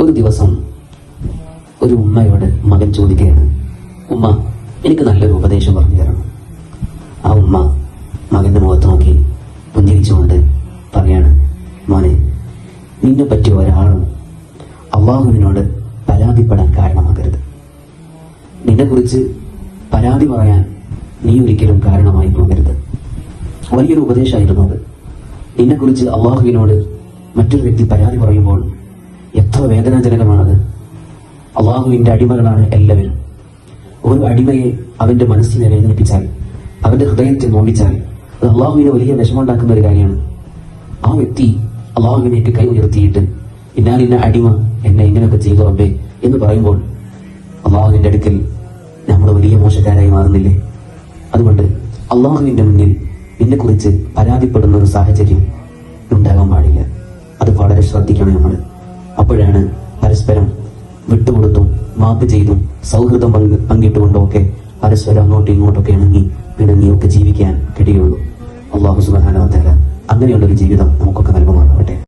ഒരു ദിവസം ഒരു ഉമ്മയോട് മകൻ ചോദിക്കുകയാണ്, ഉമ്മ, എനിക്ക് നല്ലൊരു ഉപദേശം പറഞ്ഞു തരണം. ആ ഉമ്മ മകന്റെ മുഖത്ത് നോക്കി പുഞ്ചിരിച്ചുകൊണ്ട് പറയാണ്, മോനെ, നിന്നെ പറ്റി ഒരാളും അള്ളാഹുവിനോട് പരാതിപ്പെടാൻ കാരണമാകരുത്. നിന്നെക്കുറിച്ച് പരാതി പറയാൻ നീ ഒരിക്കലും കാരണമായി പോകരുത്. വലിയൊരു ഉപദേശമായിരുന്നു അത്. നിന്നെക്കുറിച്ച് അള്ളാഹുവിനോട് മറ്റൊരു വ്യക്തി പരാതി പറയുമ്പോൾ എത്ര വേദനാജനകമാണത്. അള്ളാഹുവിന്റെ അടിമകളാണ് എല്ലാവരും. ഒരു അടിമയെ അവന്റെ മനസ്സിനെ വേദനിപ്പിച്ചാൽ, അവന്റെ ഹൃദയത്തെ നോവിച്ചാൽ, അത് അള്ളാഹുവിനെ വലിയ വിഷമമുണ്ടാക്കുന്ന ഒരു കാര്യമാണ്. ആ വ്യക്തി അള്ളാഹുവിനേക്ക് കൈ ഉയർത്തിയിട്ട് ഇന്നാലിന്ന അടിമ എന്നെ ഇങ്ങനെയൊക്കെ ചെയ്തു റബ്ബേ എന്ന് പറയുമ്പോൾ അള്ളാഹുവിന്റെ അടുക്കൽ നമ്മൾ വലിയ മോശക്കാരായി മാറുന്നില്ലേ? അതുകൊണ്ട് അള്ളാഹുവിന്റെ മുന്നിൽ നിന്നെക്കുറിച്ച് പരാതിപ്പെടുന്ന ഒരു സാഹചര്യം ഉണ്ടാകാൻ പാടില്ല. അത് വളരെ ശ്രദ്ധിക്കണം നമ്മൾ. അപ്പോഴാണ് പരസ്പരം വിട്ടുകൊടുത്തും മാപ്പ് ചെയ്തും സൗഹൃദം പങ്കിട്ടുകൊണ്ടും ഒക്കെ പരസ്പരം അങ്ങോട്ടും ഇങ്ങോട്ടൊക്കെ ഇണങ്ങി പിണങ്ങിയൊക്കെ ജീവിക്കാൻ കഴിയുള്ളൂ. അള്ളാഹു സുബ്ഹാനഹു വ തആല അങ്ങനെയുള്ളൊരു ജീവിതം നമുക്കൊക്കെ നൽകും.